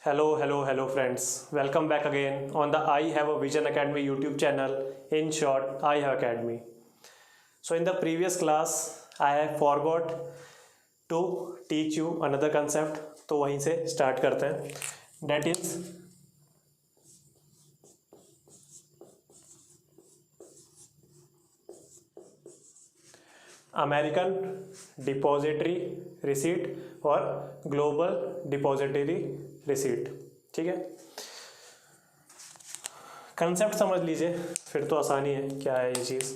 Hello friends. Welcome back again on the I Have a Vision Academy YouTube channel. In short, I Have Academy. So in the previous class, I have forgot to teach you another concept. तो वहीं से start करते हैं. That is American depository receipt और global depository receipt. ठीक है, concept समझ लीजिए फिर तो आसानी है. क्या है ये चीज़?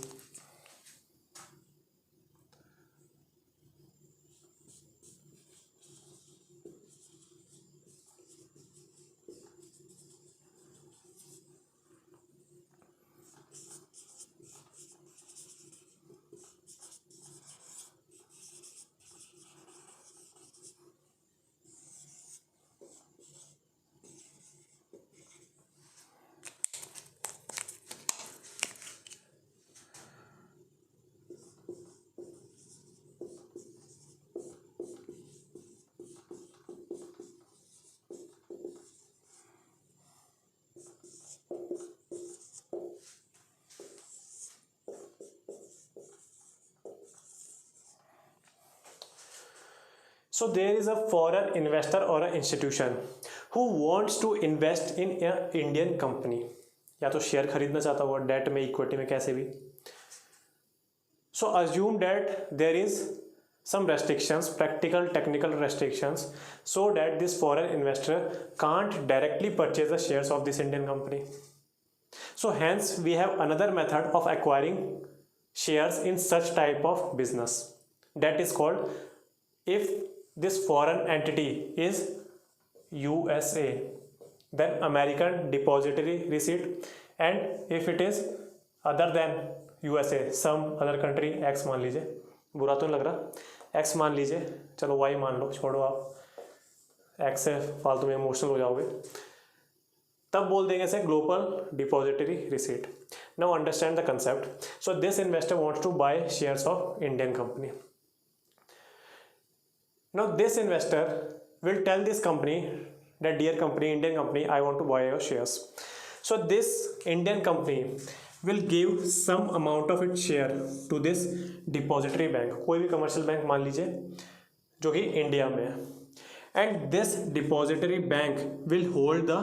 So there is a foreign investor or an institution who wants to invest in an Indian company. या तो शेयर खरीदना चाहता होगा डेट में, इक्विटी में, कैसे भी. So assume that there is some restrictions, practical, technical restrictions, so that this foreign investor can't directly purchase the shares of this Indian company. So hence we have another method of acquiring shares in such type of business. That is called, if this foreign entity is USA, then American depository receipt, and if it is other than USA, some other country, X मान लीजिए, बुरा तो नहीं लग रहा, X मान लीजिए, चलो Y मान लो, छोड़ो आप, X से फालतू में इमोशनल हो जाओगे, तब बोल देंगे इसे global depository receipt. Now understand the concept. So this investor wants to buy shares of Indian company. Now this investor will tell this company that, dear company, Indian company, I want to buy your shares. So this Indian company will give some amount of its share to this depository bank. कोई भी commercial bank मान लीजिए जो कि India में है. And this depository bank will hold the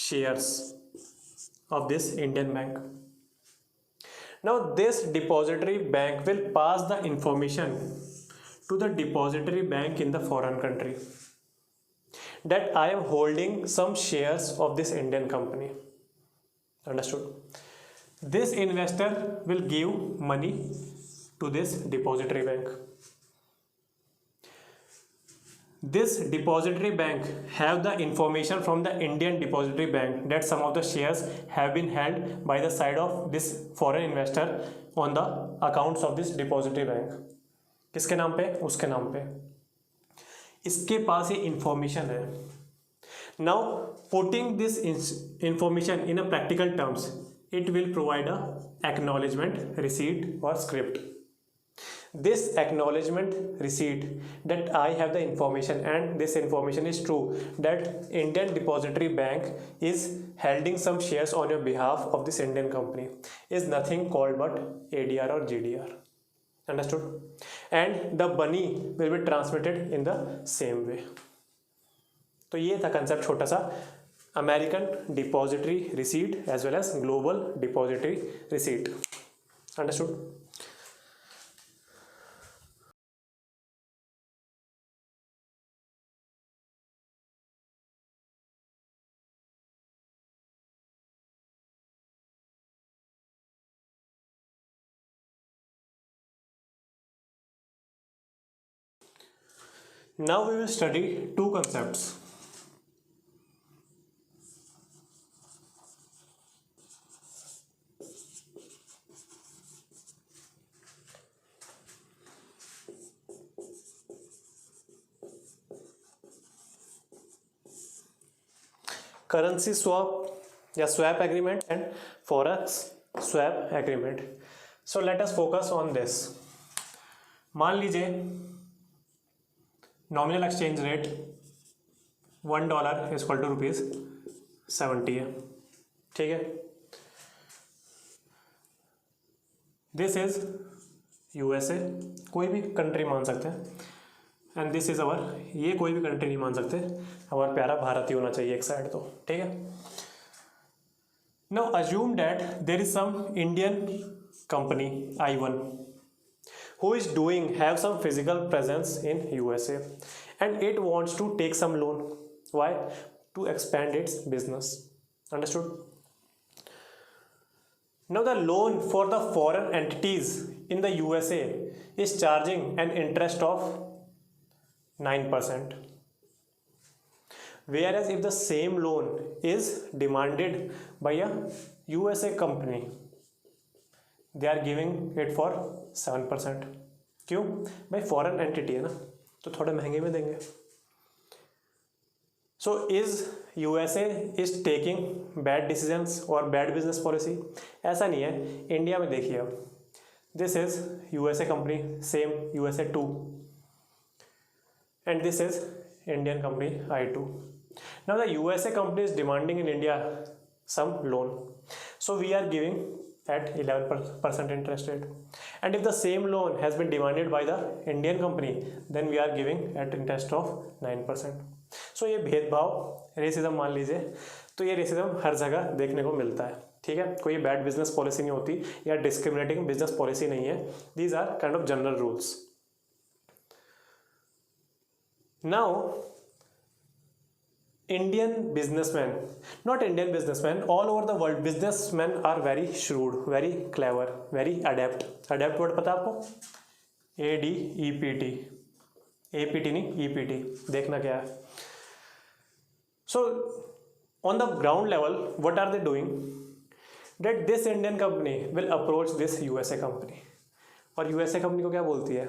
shares of this Indian bank. Now this depository bank will pass the information to the depository bank in the foreign country that I am holding some shares of this Indian company. Understood? This investor will give money to this depository bank. This depository bank have the information from the Indian depository bank that some of the shares have been held by the side of this foreign investor on the accounts of this depository bank. किसके नाम पे? उसके नाम पे. इसके पास ये information है. Now putting this information in a practical terms, it will provide a acknowledgement receipt और script. This acknowledgement receipt that I have the information and this information is true that Indian depository bank is holding some shares on your behalf of this Indian company is nothing called but ADR or GDR. Understood? And the money will be transmitted in the same way. तो ये था concept छोटा सा, American depository receipt as well as global depository receipt. Understood? Now we will study two concepts. Currency swap या swap agreement and forex swap agreement. So let us focus on this. मान लीजिए nominal exchange rate $1 is equal to ₹70 है, ठीक है। This is USA, कोई भी country मान सकते हैं, एंड दिस इज अवर, ये कोई भी कंट्री नहीं मान सकते, हमारा प्यारा भारत ही होना चाहिए एक साइड तो, ठीक है। Now assume that there is some Indian company I1 who is doing have some physical presence in USA and it wants to take some loan. Why? To expand its business. Understood? Now the loan for the foreign entities in the USA is charging an interest of 9%. Whereas if the same loan is demanded by a USA company, they are giving it for 7%. क्यों भाई, foreign entity है ना, तो थोड़े महंगे में देंगे। So is USA is taking bad decisions और बैड बिजनेस पॉलिसी? ऐसा नहीं है। इंडिया में देखिए, अब this is USA company, same USA 2 and this is Indian company I2. Now the USA company is demanding in India some loan, so we are giving at 11% interest rate, and if the same loan has been demanded by the Indian company, then we are giving at interest of 9%. so ये भेदभाव, racism मान लीजिए, तो ये racism हर जगह देखने को मिलता है, ठीक है। कोई बैड बिजनेस पॉलिसी नहीं होती या डिस्क्रिमिनेटिंग बिजनेस पॉलिसी नहीं है, these are kind of general rules. Now Indian businessmen, not Indian businessmen, all over the world businessmen are very shrewd, very clever, very adept. Adept word पता है आपको? ADEPT, APT नहीं, EPT, देखना क्या है। So on the ground level, what are they doing? That this Indian company will approach this USA company, और USA company को क्या बोलती है,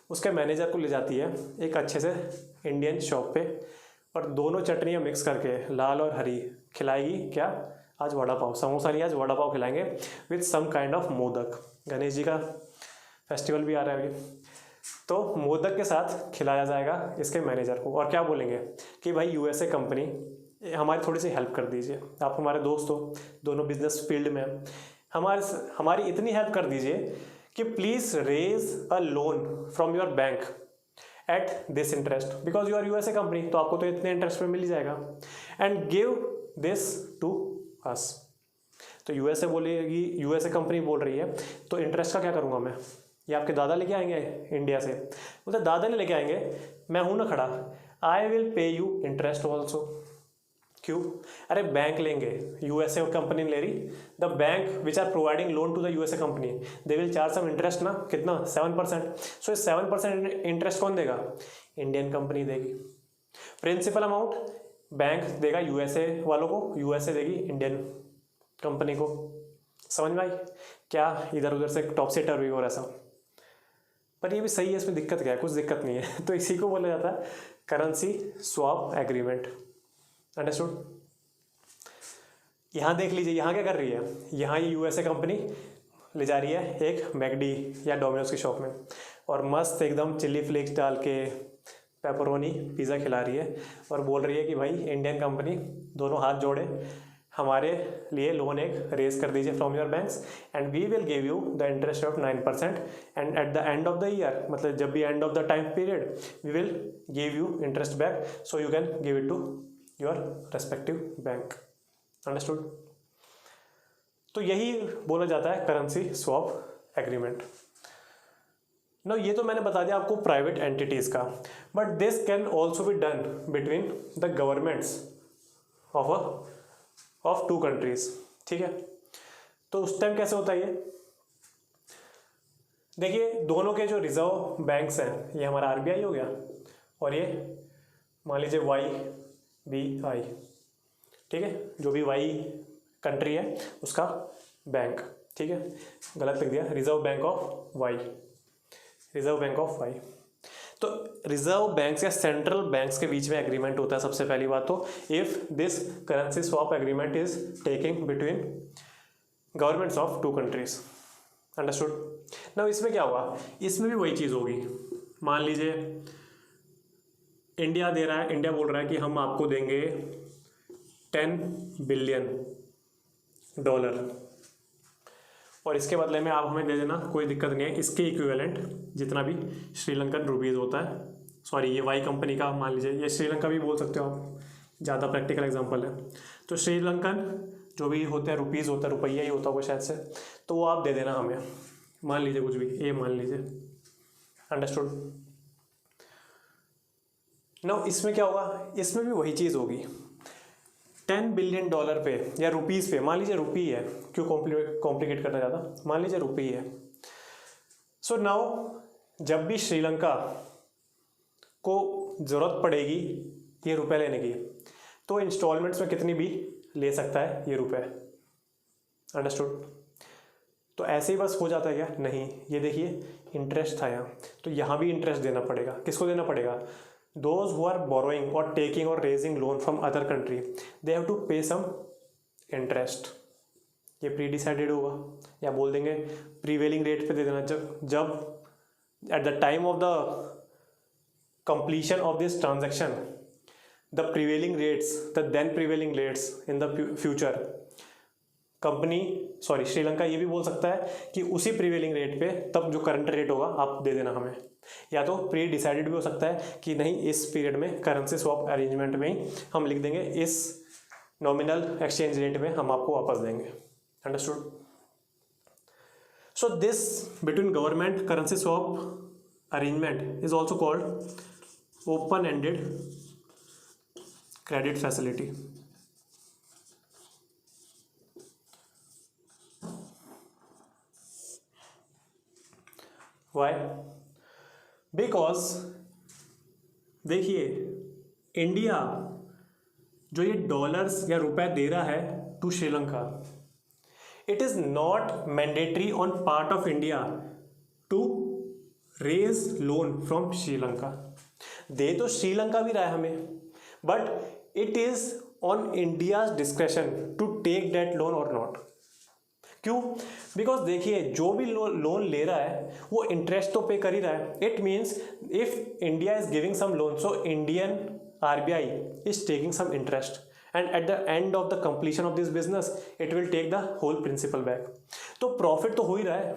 उसके मैनेजर को ले जाती है एक अच्छे से इंडियन शॉप पे, और दोनों चटनियाँ मिक्स करके लाल और हरी खिलाएगी। क्या? आज वड़ा पाव, समोसा नहीं, आज वड़ा पाव खिलाएंगे with some kind of modak. Ganesh ji का फेस्टिवल भी आ रहा है अभी, तो मोदक के साथ खिलाया जाएगा इसके मैनेजर को, और क्या बोलेंगे कि भाई USA कंपनी हमारी थोड़ी सी हेल्प कर दीजिए, आप हमारे दोस्त हो, दोनों बिजनेस फील्ड में, हमारी इतनी हेल्प कर दीजिए कि please raise a loan from your bank at this interest, because you are USA company, तो आपको तो इतने इंटरेस्ट में मिल ही जाएगा, and give this to us. तो USA बोलेगी, USA कंपनी बोल रही है, तो इंटरेस्ट का क्या करूँगा मैं? ये आपके दादा लेके आएंगे इंडिया से? बोलते दादा नहीं लेके आएंगे, मैं हूँ ना खड़ा, I will pay you interest also. क्यों? अरे बैंक लेंगे, USA कंपनी ले रही, the bank which are providing loan to the USA company, they will charge some interest ना, कितना? 7%। सो इस 7% इंटरेस्ट कौन देगा? इंडियन कंपनी देगी। प्रिंसिपल अमाउंट बैंक देगा USA वालों को, USA देगी इंडियन कंपनी को। समझ में आई क्या? इधर उधर से टॉप से टर्वी और ऐसा, पर ये भी सही है, इसमें दिक्कत क्या है? कुछ दिक्कत नहीं है। तो इसी को बोला जाता है करेंसी स्वैप एग्रीमेंट। अंडरस्टूड? यहाँ देख लीजिए, यहाँ क्या कर रही है, यहाँ ये USA कंपनी ले जा रही है एक मैकडी या डोमिनोज की शॉप में, और मस्त एकदम चिल्ली फ्लेक्स डाल के पेपरोनी पिज़्ज़ा खिला रही है, और बोल रही है कि भाई इंडियन कंपनी दोनों हाथ जोड़े, हमारे लिए लोन एक रेज कर दीजिए from your banks, and we will give you the interest of 9%, and at the end of the year, मतलब जब भी end of the time period, we will give you interest back, so you can give it to your respective bank. Understood? तो यही बोला जाता है currency swap agreement. No, ये तो मैंने बता दिया आपको प्राइवेट एंटिटीज़ का, but this can also be done between the governments of two countries, ठीक है। तो उस टाइम कैसे होता है ये? देखिए, दोनों के जो रिजर्व बैंक्स हैं, ये हमारा RBI हो गया, और ये मान लीजिए YBI, ठीक है, जो भी Y कंट्री है उसका बैंक, ठीक है, गलत लिख दिया, reserve bank of Y, reserve bank of Y। तो रिजर्व बैंक्स या सेंट्रल बैंक्स के बीच में एग्रीमेंट होता है सबसे पहली बात तो, if this currency swap agreement is taking between governments of two countries. Understood? Now इसमें क्या होगा? इसमें भी वही चीज़ होगी। मान लीजिए इंडिया दे रहा है, इंडिया बोल रहा है कि हम आपको देंगे $10 बिलियन, और इसके बदले में आप हमें दे देना, कोई दिक्कत नहीं है, इसके इक्विवेलेंट जितना भी श्रीलंकन रुपीज़ होता है, सॉरी ये वाई कंपनी का मान लीजिए, ये श्रीलंका भी बोल सकते हो आप, ज़्यादा प्रैक्टिकल एग्जांपल है। तो श्रीलंकन जो भी होते हैं रुपीज़ होता है, रुपया ही होता होगा शायद से, तो वो आप दे देना हमें, मान लीजिए कुछ भी, ये मान लीजिए, अंडरस्टूड। नाउ इसमें क्या होगा, इसमें भी वही चीज़ होगी, $10 बिलियन पे या रुपीज़ पे, मान लीजिए रुपी है, क्यों कॉम्प्लिकेट करना ज़्यादा, मान लीजिए रुपी है। सो नाउ जब भी श्रीलंका को ज़रूरत पड़ेगी ये रुपए लेने की, तो इंस्टॉलमेंट्स में कितनी भी ले सकता है ये रुपए, अंडरस्टूड। तो ऐसे ही बस हो जाता है क्या, नहीं, ये देखिए इंटरेस्ट था यहाँ, तो यहाँ भी इंटरेस्ट देना पड़ेगा, किसको देना पड़ेगा, those who are borrowing or taking or raising loan from other country, they have to pay some interest। ये प्री डिसाइडेड होगा, या बोल देंगे प्रीवेलिंग रेट पे दे देना, जब at the time of the completion of this transaction the prevailing rates, the then prevailing rates in the future, company sorry Sri Lanka ये भी बोल सकता है कि उसी प्रीवेलिंग रेट पे तब जो करंट रेट होगा आप दे देना हमें, या तो प्री डिसाइडेड भी हो सकता है कि नहीं इस पीरियड में करेंसी स्वैप अरेंजमेंट में ही हम लिख देंगे इस नॉमिनल एक्सचेंज रेट में हम आपको वापस देंगे, understood. So this between government currency swap arrangement is also called open ended credit facility. Why, because देखिए इंडिया जो ये डॉलर्स या रुपए दे रहा है to Sri Lanka, it is not mandatory on part of India to raise loan from Sri Lanka. दे तो श्रीलंका भी रहा है हमें, but it is on India's discretion to take that loan और नॉट। क्यों, बिकॉज देखिए जो भी लोन ले रहा है वो इंटरेस्ट तो पे कर ही रहा है, it means if India is giving some loan, so Indian RBI is taking some interest, and at the end of the completion of this business it will take the whole principal back. तो profit तो हो ही रहा है,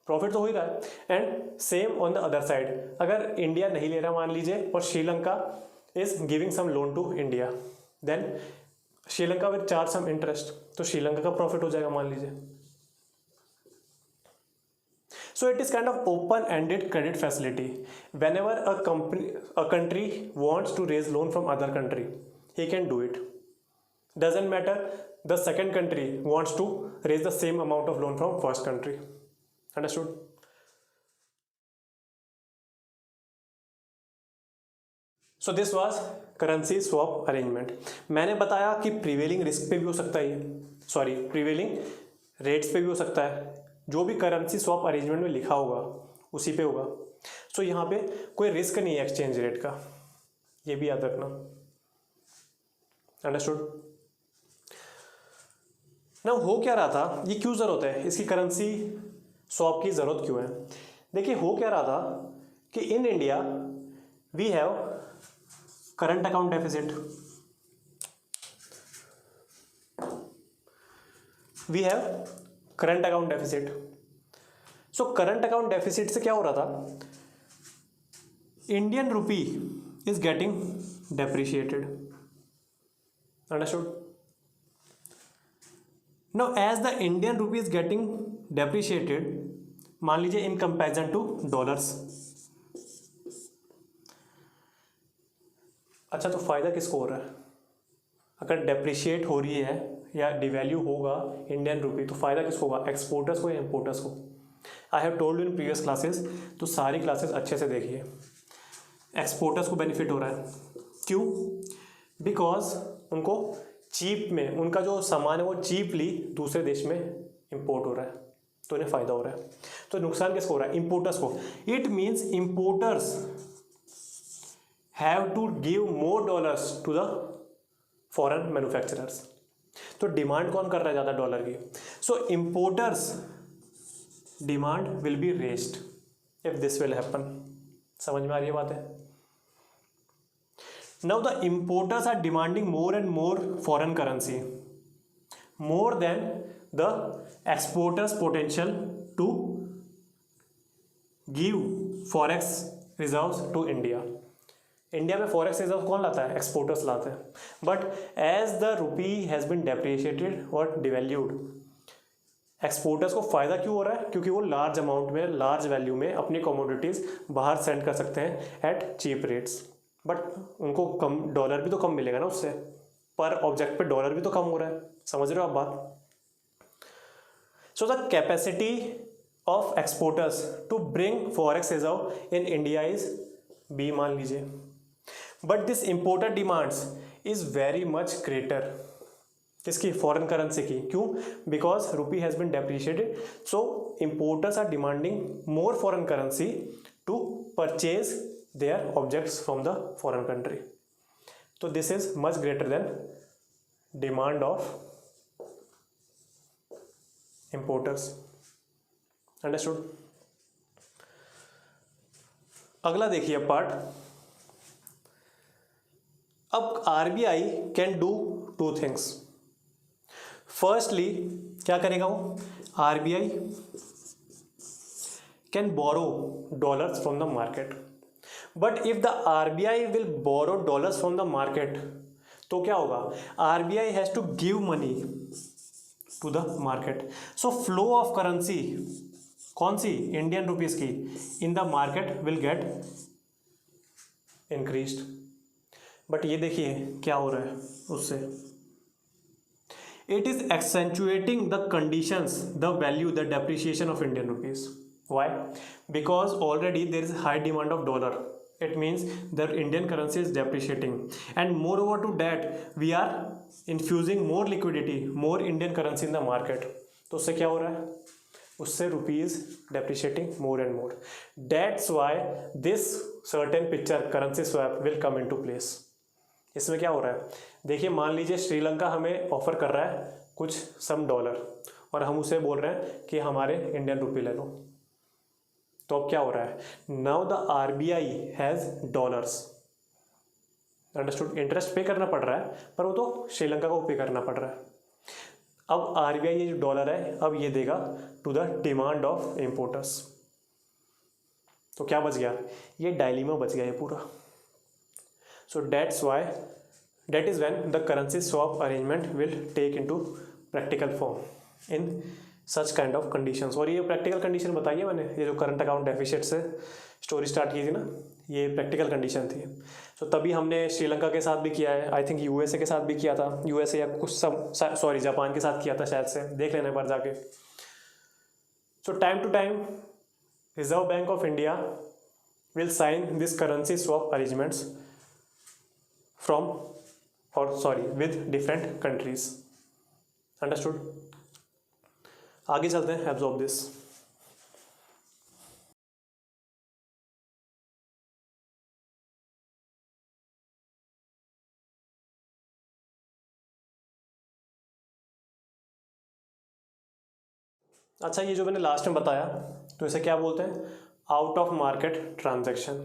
profit तो हो ही रहा है। And same on the other side, अगर इंडिया नहीं ले रहा मान लीजिए और Sri Lanka is giving some loan to India, then Sri Lanka will charge some interest, तो श्रीलंका का प्रॉफिट हो जाएगा मान लीजिए। So it is kind of open ended credit facility. Whenever a country wants to raise loan from other country, he can do it, doesn't matter the second country wants to raise the same amount of loan from first country, understood. So this was currency swap arrangement. मैंने बताया कि prevailing risk पे भी हो सकता है ये, sorry prevailing rates पे भी हो सकता है, जो भी करेंसी स्वैप अरेंजमेंट में लिखा होगा उसी पे होगा। सो यहाँ पे कोई रिस्क नहीं है एक्सचेंज रेट का, ये भी याद रखना, अंडरस्टूड। ना हो क्या रहा था, ये क्यों जरूरत है, इसकी करेंसी स्वैप की जरूरत क्यों है। देखिए हो क्या रहा था कि in India we have current account deficit, we have current account deficit. So current account deficit से क्या हो रहा था, Indian rupee is getting depreciated, understood. Now as the Indian rupee is getting depreciated, मान लीजिए इन कंपैरिजन टू डॉलर्स, अच्छा तो फायदा किसको हो रहा है, अगर डेप्रिशिएट हो रही है या डिवैल्यू होगा इंडियन रुपी तो फायदा किसको होगा, एक्सपोर्टर्स को या इम्पोर्टर्स को। आई have told you in previous classes, तो सारी क्लासेस अच्छे से देखिए, एक्सपोर्टर्स को बेनिफिट हो रहा है, क्यों, बिकॉज उनको चीप में उनका जो सामान है वो चीपली दूसरे देश में इंपोर्ट हो रहा है, तो उन्हें फ़ायदा हो रहा है। तो नुकसान किसको हो रहा है, इम्पोर्टर्स को। It means importers have to give more dollars to the foreign manufacturers. तो डिमांड कौन कर रहा है ज़्यादा डॉलर की, so importers demand will be raised if this will happen, समझ में आ रही है बात है? Now the importers are demanding more and more foreign currency more than the exporters potential to give forex reserves to India. India में forex reserve कौन लाता है? एक्सपोर्टर्स लाते हैं. But as the rupee has been depreciated और devalued, exporters को फ़ायदा क्यों हो रहा है? क्योंकि वो लार्ज अमाउंट में, लार्ज वैल्यू में अपनी कमोडिटीज़ बाहर सेंड कर सकते हैं एट चीप रेट्स. बट उनको कम, डॉलर भी तो कम मिलेगा ना उससे, पर ऑब्जेक्ट पे डॉलर भी तो कम हो रहा है. समझ रहे हो आप बात? So the capacity of exporters to bring forex reserve in India is be मान लीजिए. But this importer demands is very much greater. किसकी? फॉरेन करेंसी की. क्यों? Because rupee has been depreciated. So importers are demanding more foreign currency to purchase their objects from the foreign country. तो this is much greater than demand of importers. Understood? अगला देखिए part. अब RBI can do two things. Firstly क्या करेगा वो? RBI can borrow dollars from the market. But if the RBI will borrow dollars from the market, तो क्या होगा? RBI has to give money to the market. So flow of currency कौन सी? Indian rupees की in the market will get increased. But ये देखिए क्या हो रहा है उससे. It is accentuating the conditions, the value, the depreciation of Indian rupees. Why? Because already there is high demand of dollar. It means the Indian currency is depreciating, and moreover to that we are infusing more liquidity, more Indian currency in the market. तो उससे क्या हो रहा है? उससे rupees depreciating more and more. That's why this certain picture currency swap will come into place. इसमें क्या हो रहा है? देखिए मान लीजिए श्रीलंका हमें ऑफर कर रहा है कुछ सम डॉलर, और हम उसे बोल रहे हैं कि हमारे इंडियन रुपी ले लो. तो अब क्या हो रहा है? Now the RBI has dollars. Understood? Interest पे करना पड़ रहा है, पर वो तो श्रीलंका को पे करना पड़ रहा है. अब आरबीआई ये जो डॉलर है अब ये देगा to the demand of importers. तो क्या बच गया? ये डायलीमा बच गया ये पूरा. So that's why, that is when the currency swap arrangement will take into practical form in such kind of conditions. और ये प्रैक्टिकल कंडीशन बताइए मैंने, ये जो करंट अकाउंट डेफिसिट से स्टोरी स्टार्ट की थी ना, ये प्रैक्टिकल कंडीशन थी. तो तभी हमने श्रीलंका के साथ भी किया है, आई थिंक यूएसए के साथ भी किया था, यूएसए या कुछ सब, सॉरी जापान के साथ किया था शायद से, देख लेना एक बार जाके. So time to time reserve bank of India will sign this currency swap arrangements from, और sorry, with different countries. Understood? आगे चलते हैं. Absorb this. अच्छा, ये जो मैंने लास्ट में बताया, तो इसे क्या बोलते हैं? Out of market transaction.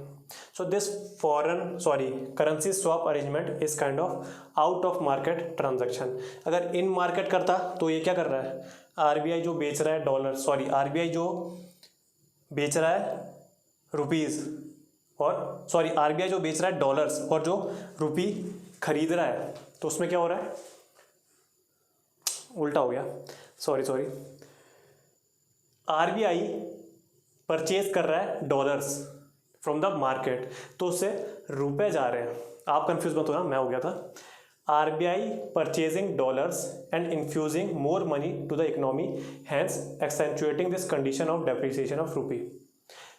So this foreign, sorry, currency swap arrangement is kind of out of market transaction. अगर इन मार्केट करता तो ये क्या कर रहा है? आरबीआई जो बेच रहा है डॉलर, सॉरी, आरबीआई जो बेच रहा है रुपीज़, और सॉरी, आरबीआई जो बेच रहा है डॉलर्स और जो रुपी खरीद रहा है, तो उसमें क्या हो रहा है? उल्टा हो गया, सॉरी. आरबीआई परचेज कर रहा है डॉलर्स फ्रॉम द मार्केट, तो उससे रुपए जा रहे हैं. आप कंफ्यूज मत होना, मैं हो गया था. RBI purchasing dollars and infusing more money to the economy, hence accentuating this condition of depreciation of rupee.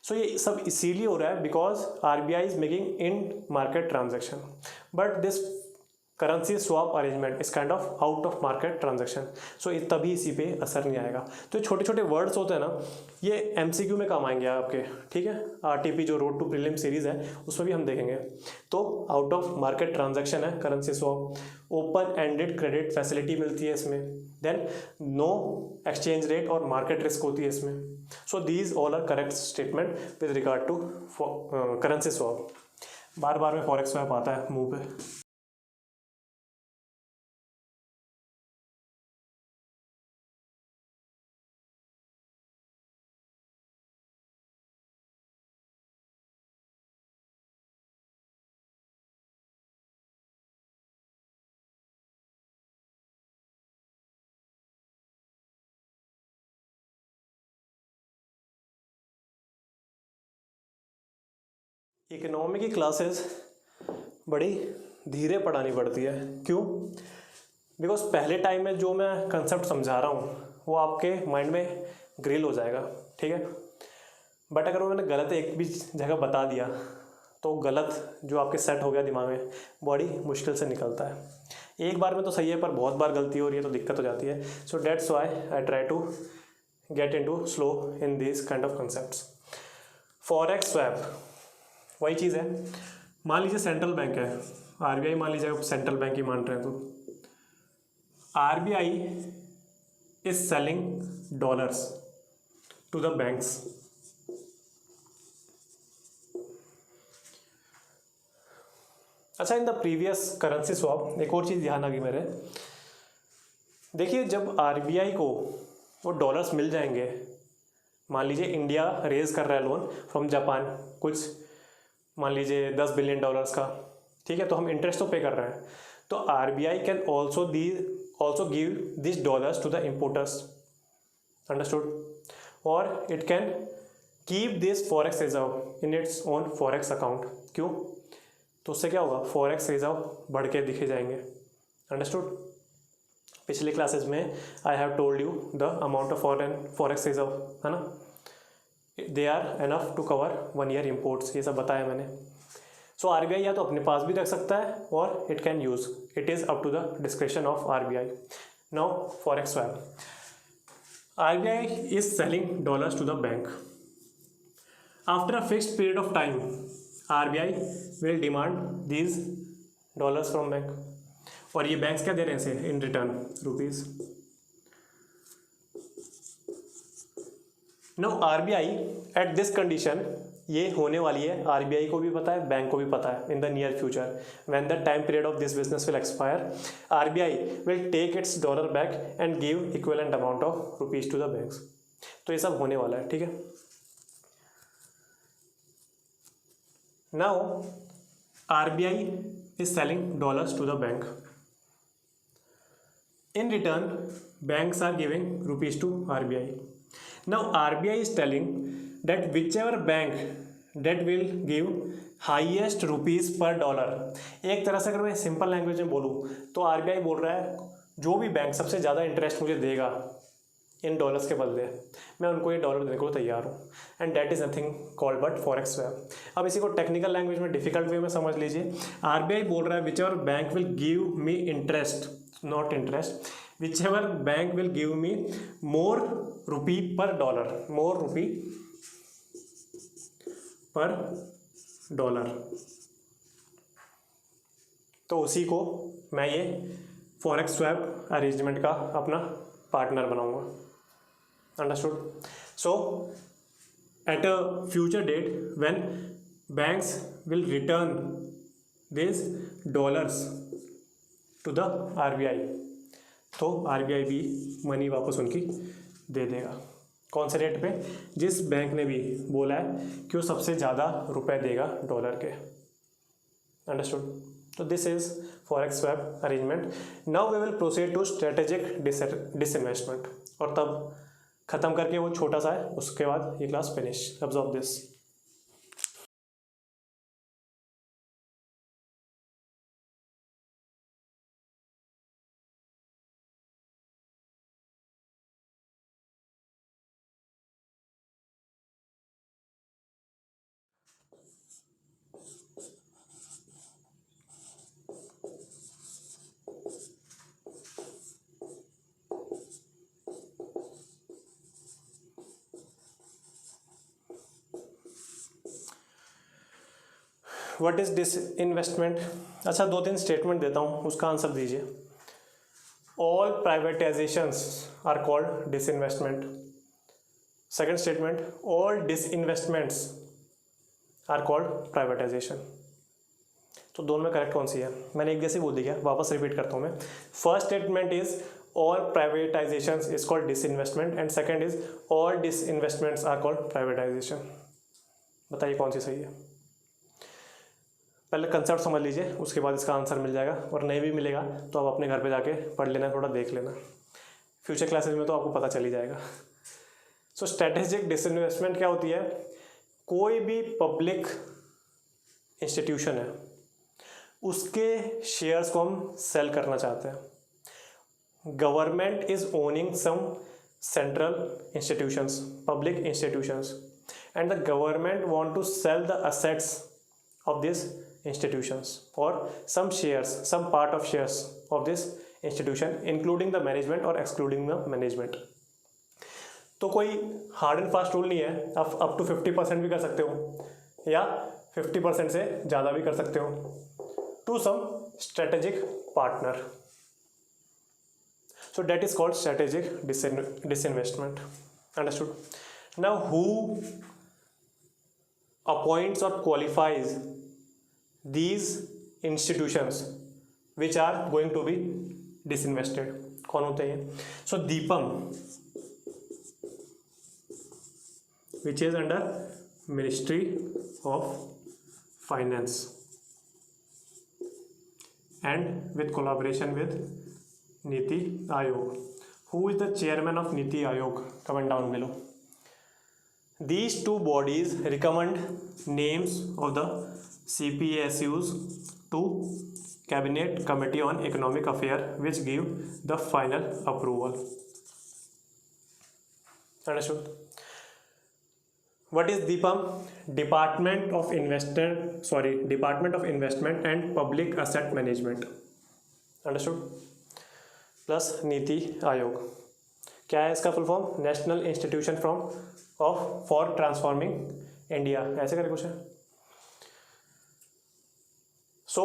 So ये सब इसीलिए हो रहा है because RBI is making in market transaction, but this currency swap arrangement is kind of out of market transaction. So तभी इसी पे असर नहीं आएगा. तो छोटे छोटे वर्ड्स होते हैं ना, ये एमसीक्यू में काम आएंगे आपके, ठीक है? आरटीपी जो रोड टू प्रीलिम सीरीज है उसमें भी हम देखेंगे. तो आउट ऑफ मार्केट ट्रांजेक्शन है currency swap. Open ended credit facility मिलती है इसमें. देन नो एक्सचेंज रेट और मार्केट रिस्क होती है इसमें. So these all are correct statement with regard to currency swap. बार बार में फॉरेक्स स्वैप आता है मुंह पे. इकोनॉमी की क्लासेस बड़ी धीरे पढ़ानी पड़ती है. क्यों? बिकॉज पहले टाइम में जो मैं कंसेप्ट समझा रहा हूँ वो आपके माइंड में ग्रिल हो जाएगा, ठीक है. बट अगर वो मैंने गलत एक भी जगह बता दिया तो गलत जो आपके सेट हो गया दिमाग में बड़ी मुश्किल से निकलता है. एक बार में तो सही है पर बहुत बार गलती हो रही है तो दिक्कत हो जाती है. So that's why I try to get into slow in this kind of concepts. Forex swap वही चीज़ है. मान लीजिए सेंट्रल बैंक है, आरबीआई मान लीजिए, सेंट्रल बैंक ही मान रहे हैं तो RBI is selling dollars to the banks. अच्छा, in the previous currency swap एक और चीज़ ध्यान आ गई मेरे. देखिए, जब आरबीआई को वो डॉलर्स मिल जाएंगे, मान लीजिए इंडिया रेज कर रहा है लोन फ्रॉम जापान, कुछ मान लीजिए $10 बिलियन का, ठीक है, तो हम इंटरेस्ट तो पे कर रहे हैं. तो RBI can also give this dollars to the importers, understood, और it can keep this forex reserve in its own forex account. क्यों? तो उससे क्या होगा, फॉरेक्स रिजर्व बढ़ के दिखे जाएंगे, अंडरस्टूड. पिछले क्लासेस में I have told you the amount of forex reserve, है ना, they are enough to cover 1 year imports, ये सब बताया मैंने. सो आरबीआई या तो अपने पास भी रख सकता है और it can use, it is up to the description of RBI. Now forex swap, RBI is selling dollars to the bank. After a fixed period of time RBI will demand these dollars from bank, और ये banks क्या दे रहे हैं इसे in return, rupees. Now RBI at this condition, ये होने वाली है, आरबीआई को भी पता है, बैंक को भी पता है. In the near future when the time period of this business will expire, RBI will take its dollar back and give equivalent amount of rupees to the banks. तो ये सब होने वाला है, ठीक है. Now RBI is selling dollars to the bank. In return, banks are giving rupees to RBI. Now RBI is telling that whichever bank that will give highest rupees per dollar. एक तरह से अगर मैं सिंपल लैंग्वेज में बोलूँ तो RBI बोल रहा है जो भी बैंक सबसे ज़्यादा इंटरेस्ट मुझे देगा इन डॉलर्स के बदले, मैं उनको ये डॉलर देने को तैयार हूँ. And that is nothing called but forex swap. अब इसी को टेक्निकल लैंग्वेज में डिफिकल्ट वे में समझ लीजिए. आरबीआई बोल रहा है which ever bank will give me interest, not interest, whichever bank will give me more rupee per dollar, more rupee per dollar, तो उसी को मैं ये फॉरेक्स स्वैप अरेंजमेंट का अपना पार्टनर बनाऊंगा, understood. So at a future date when banks will return this dollars to the RBI, तो RBI भी मनी वापस उनकी दे देगा. कौन से रेट पे? जिस बैंक ने भी बोला है कि वो सबसे ज़्यादा रुपए देगा डॉलर के, अंडरस्टूड. तो this is forex swap arrangement. Now we will proceed to strategic disinvestment, और तब खत्म करके वो छोटा सा है, उसके बाद ये class finish. Observe this. What is disinvestment? अच्छा, 2-3 स्टेटमेंट देता हूँ, उसका आंसर दीजिए. all privatizations are called disinvestment. Second statement, all disinvestments are called privatization. तो दोनों में करेक्ट कौन सी है? मैंने एक जैसे बोल दिया, वापस रिपीट करता हूँ मैं. First statement is all privatizations is called disinvestment and second is all disinvestments are called privatization. बताइए कौन सी सही है? पहले कंसेप्ट समझ लीजिए, उसके बाद इसका आंसर मिल जाएगा, और नहीं भी मिलेगा तो आप अपने घर पे जाके पढ़ लेना, थोड़ा देख लेना, फ्यूचर क्लासेस में तो आपको पता चल ही जाएगा. सो स्ट्रेटेजिक डिसइन्वेस्टमेंट क्या होती है? कोई भी पब्लिक इंस्टीट्यूशन है, उसके शेयर्स को हम सेल करना चाहते हैं. Government is owning some central institutions, public institutions, and the government want to sell the assets of these institutions or some shares, some part of shares of this institution including the management or excluding the management. तो कोई hard and fast rule नहीं है, आप up to 50% भी कर सकते हो या 50% से ज़्यादा भी कर सकते हो to some strategic partner. So that is called strategic disinvestment. Understood? Now who appoints or qualifies these institutions which are going to be disinvested? कौन होते हैं? So DIPAM, which is under Ministry of Finance and with collaboration with Niti Aayog. Who is the chairman of Niti Aayog? Comment down below. These two bodies recommend names of the CPSUs to Cabinet Committee on Economic Affairs, which give the final approval. Understood? What is DIPAM? Department of Investment and Public Asset Management. Understood? Plus NITI Aayog. क्या है इसका full form? National institution for transforming India, ऐसे करके कुछ है. सो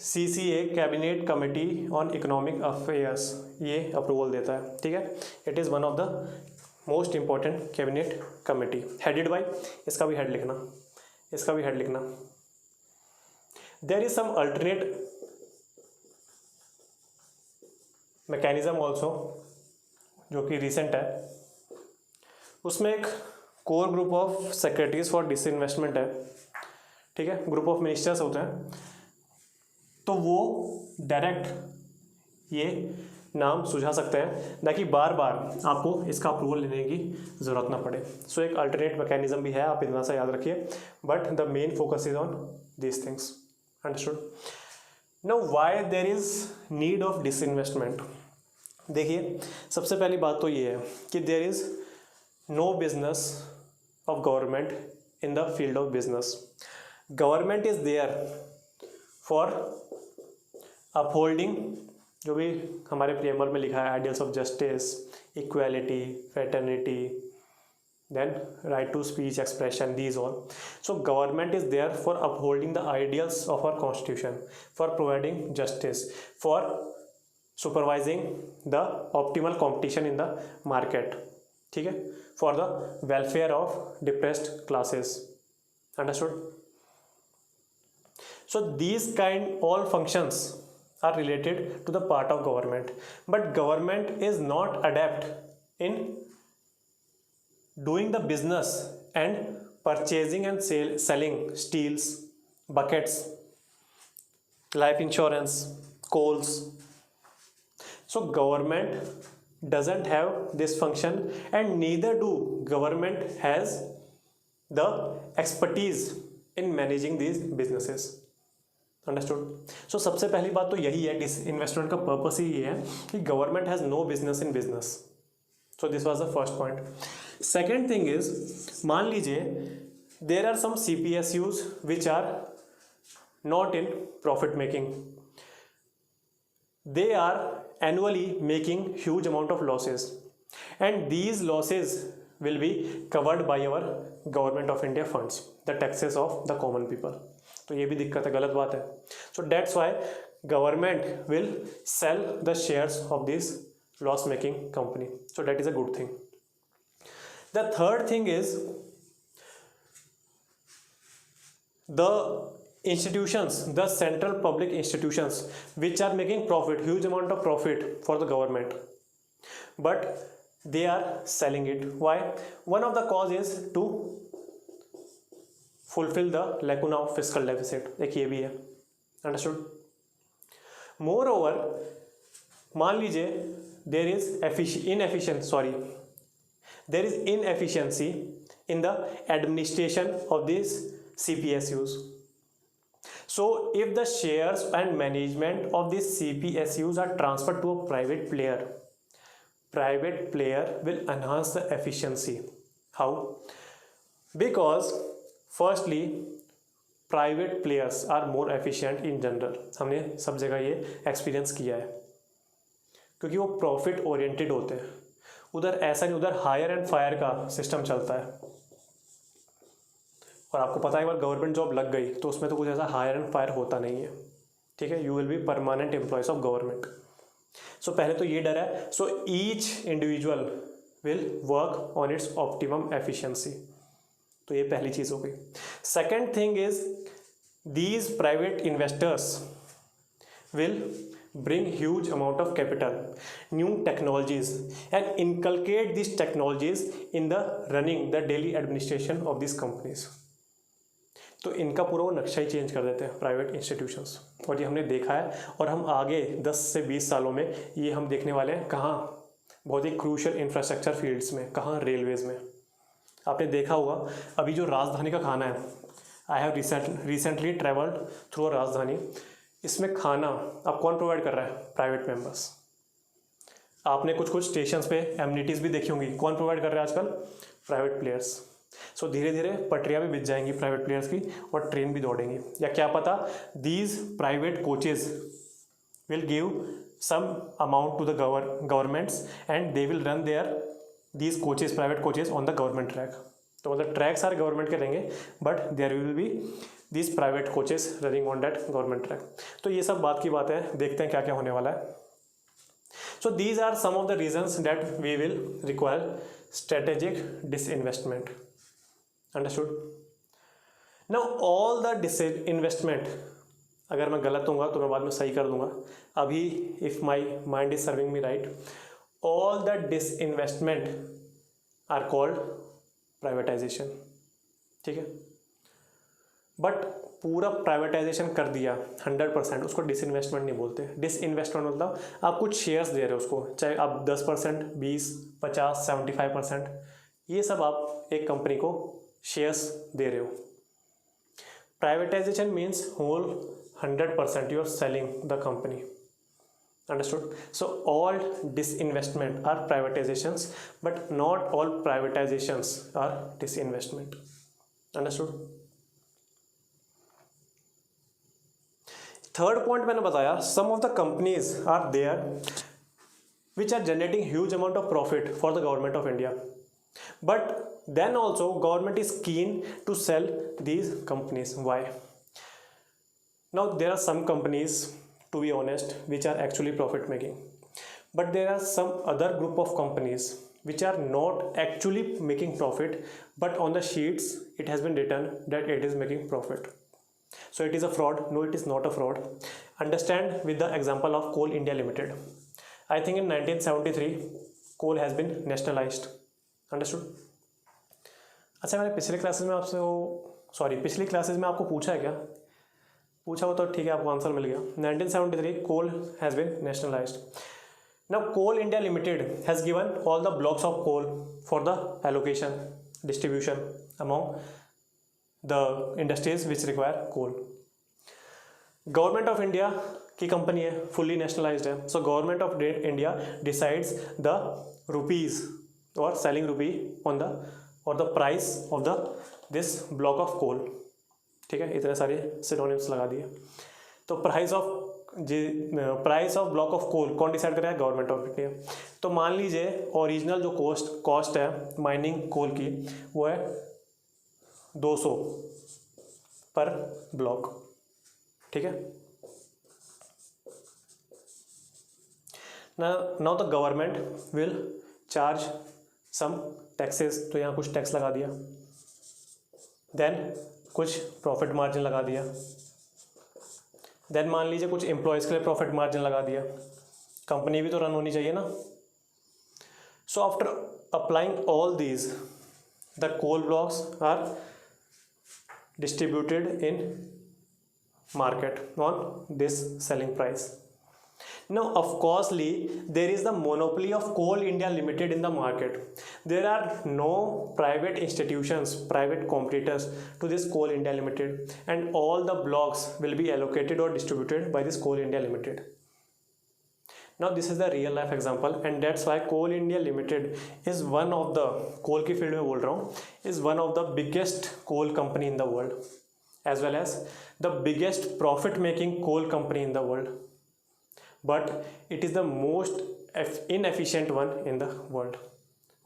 CCA cabinet committee on economic affairs ये approval देता है. ठीक है, it is one of the most important cabinet committee headed by, इसका भी हेड लिखना. There is some alternate mechanism also जो कि रिसेंट है. उसमें एक core group of secretaries for disinvestment है. ठीक है, ग्रुप ऑफ मिनिस्टर्स होते हैं, तो वो डायरेक्ट ये नाम सुझा सकते हैं ताकि बार बार आपको इसका अप्रूवल लेने की ज़रूरत ना पड़े. सो एक अल्टरनेट मैकेनिज्म भी है, आप इतना सा याद रखिए, but the main focus is on this things. Understood? Now why there is need of disinvestment. देखिए, सबसे पहली बात तो ये है कि there is no business of government in the field of business. Government is there for upholding, जो भी हमारे प्रीएम्बल में लिखा है, ideals of justice, equality, fraternity, then right to speech, expression, these all. So government is there for upholding the ideals of our constitution, for providing justice, for supervising the optimal competition in the market. ठीक है, for the welfare of depressed classes. Understood? So these kind all functions are related to the part of government, but government is not adept in doing the business and purchasing and selling steels, buckets, life insurance, coals. So government doesn't have this function, and neither do government has the expertise in managing these businesses. Understood? So सबसे पहली बात तो यही है, disinvestment का purpose ही ये है कि government has no business in business. So this was the first point. Second thing is, मान लीजिए there are some CPSUs which are not in profit making. They are annually making huge amount of losses, and these losses will be covered by our government of India funds, the taxes of the common people. तो ये भी दिक्कत है, गलत बात है. So that's why government will sell the shares of this loss making company. So that is a good thing. The third thing is the institutions, the central public institutions which are making profit, huge amount of profit for the government, but they are selling it. Why? One of the cause is to fulfill the lacuna of fiscal deficit, एक ये भी है. Understood? Moreover, मान लीजिए there is inefficiency in the administration of these CPSUs. So if the shares and management of these CPSUs are transferred to a private player will enhance the efficiency. How? Because firstly, private players are more efficient in general. हमने सब जगह ये experience किया है, क्योंकि वो profit oriented होते हैं. उधर ऐसा नहीं, उधर हायर एंड फायर का सिस्टम चलता है. और आपको पता है, एक बार गवर्नमेंट जॉब लग गई तो उसमें तो कुछ ऐसा हायर एंड फायर होता नहीं है. ठीक है, you will be permanent employees of government. So पहले तो ये डर है. So each individual will work on its optimum efficiency. तो ये पहली चीज़ हो गई. Second thing is these private investors will bring huge amount of capital, new technologies, and inculcate these technologies in the running the daily administration of these companies. तो इनका पूरा वो नक्शा ही चेंज कर देते हैं प्राइवेट इंस्टीट्यूशंस. और ये हमने देखा है, और हम आगे 10 से 20 सालों में ये हम देखने वाले हैं. कहाँ? बहुत ही क्रूशल इंफ्रास्ट्रक्चर फील्ड्स में. कहाँ? रेलवेज़ में. आपने देखा होगा अभी जो राजधानी का खाना है, I have recently travelled through a राजधानी. इसमें खाना अब कौन प्रोवाइड कर रहा है? Private members. आपने कुछ स्टेशंस पे एमिनिटीज़ भी देखी होंगी. कौन प्रोवाइड कर रहा है आजकल? Private players. सो धीरे धीरे पटरियाँ भी बिछ जाएंगी प्राइवेट प्लेयर्स की, और ट्रेन भी दौड़ेंगी. या क्या पता, these private coaches will give some amount to the governments and they will run their these coaches, private coaches on the government track. तो मतलब ट्रैक सारे गवर्नमेंट के रहेंगे, but there will be these private coaches running on that government track. तो ये सब बात की बात है. देखते हैं क्या क्या होने वाला है. So these are some of the reasons that we will require strategic disinvestment. Understood? Now all the disinvestment, अगर मैं गलत दूंगा तो मैं बाद में सही कर दूंगा. अभी if my mind is serving me right, all the disinvestment are called privatization. ठीक है, बट पूरा प्राइवेटाइजेशन कर दिया 100%, उसको डिसइन्वेस्टमेंट नहीं बोलते. डिसइन्वेस्टमेंट मतलब आप कुछ शेयर्स दे रहे हो उसको, चाहे आप 10%, 20, 50, 75%, ये सब आप एक कंपनी को शेयर्स दे रहे हो. Privatization means whole 100% you are selling the company. Understood? So all disinvestment are privatizations, but not all privatizations are disinvestment. Understood? Third point मैंने बताया, some of the companies are there which are generating huge amount of profit for the government of India, but then also government is keen to sell these companies. Why? Now there are some companies, to be honest, which are actually profit making, but there are some other group of companies which are not actually making profit, but on the sheets it has been written that it is making profit. So it is a fraud? No, it is not a fraud. Understand with the example of Coal India Limited. I think in 1973 coal has been nationalized. Understood? अच्छा, मैंने पिछले classes में आपको पूछा है क्या? पूछा हो तो ठीक है, आपको आंसर मिल गया. 1973 coal has been nationalized. Now Coal India Limited has given all the blocks of coal for the allocation, distribution among the industries which require coal. Government of India की कंपनी है, fully nationalized है. So Government of India decides the rupees or selling rupee on the or the price of the this block of coal. ठीक है, इतने सारे synonyms लगा दिए. तो price of block of coal कौन डिसाइड करेगा? Government of India. तो मान लीजिए ओरिजिनल जो कॉस्ट है माइनिंग कोल की, वो है 200 पर ब्लॉक. ठीक है, now the government will charge some taxes, तो यहाँ कुछ टैक्स लगा दिया, देन कुछ प्रॉफिट मार्जिन लगा दिया, देन मान लीजिए कुछ एम्प्लॉयज़ के लिए प्रॉफिट मार्जिन लगा दिया, कंपनी भी तो रन होनी चाहिए ना। So after applying all these the coal blocks are distributed in market on this selling price. Now of course there is the monopoly of Coal India Limited in the market. There are no private institutions, private competitors to this Coal India Limited, and all the blocks will be allocated or distributed by this Coal India Limited. Now this is the real life example, and that's why Coal India Limited is one of the, coal की field में बोल रहा हूँ, is one of the biggest coal company in the world, as well as the biggest profit making coal company in the world, but it is the most inefficient one in the world.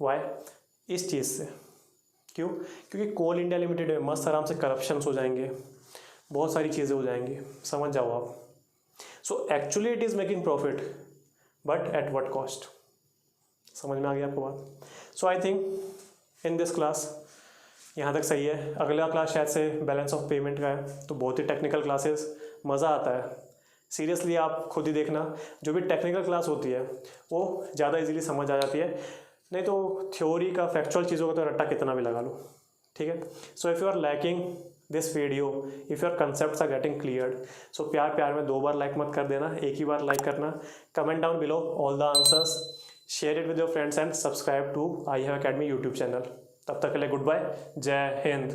Why? इस चीज़ से, क्यों? क्योंकि कोल India limited में मस्त आराम से corruptions हो जाएंगे, बहुत सारी चीज़ें हो जाएंगी, समझ जाओ आप. So actually it is making profit, but at what cost. समझ में आ गया आपको बात? So I think in this class यहाँ तक सही है. अगला क्लास शायद से बैलेंस ऑफ पेमेंट का है, तो बहुत ही टेक्निकल क्लासेस, मज़ा आता है. सीरियसली आप खुद ही देखना, जो भी टेक्निकल क्लास होती है वो ज़्यादा इजीली समझ आ जाती है, नहीं तो थ्योरी का फैक्चुअल चीज़ों का तो रट्टा कितना भी लगा लो. ठीक है. So if you are lacking this video, if your concepts are getting cleared, so प्यार में 2 बार लाइक मत कर देना, एक ही बार लाइक करना. Comment down below all the answers, share it with your friends and subscribe to I have academy YouTube channel. तब तक के लिए गुड बाय, जय हिंद.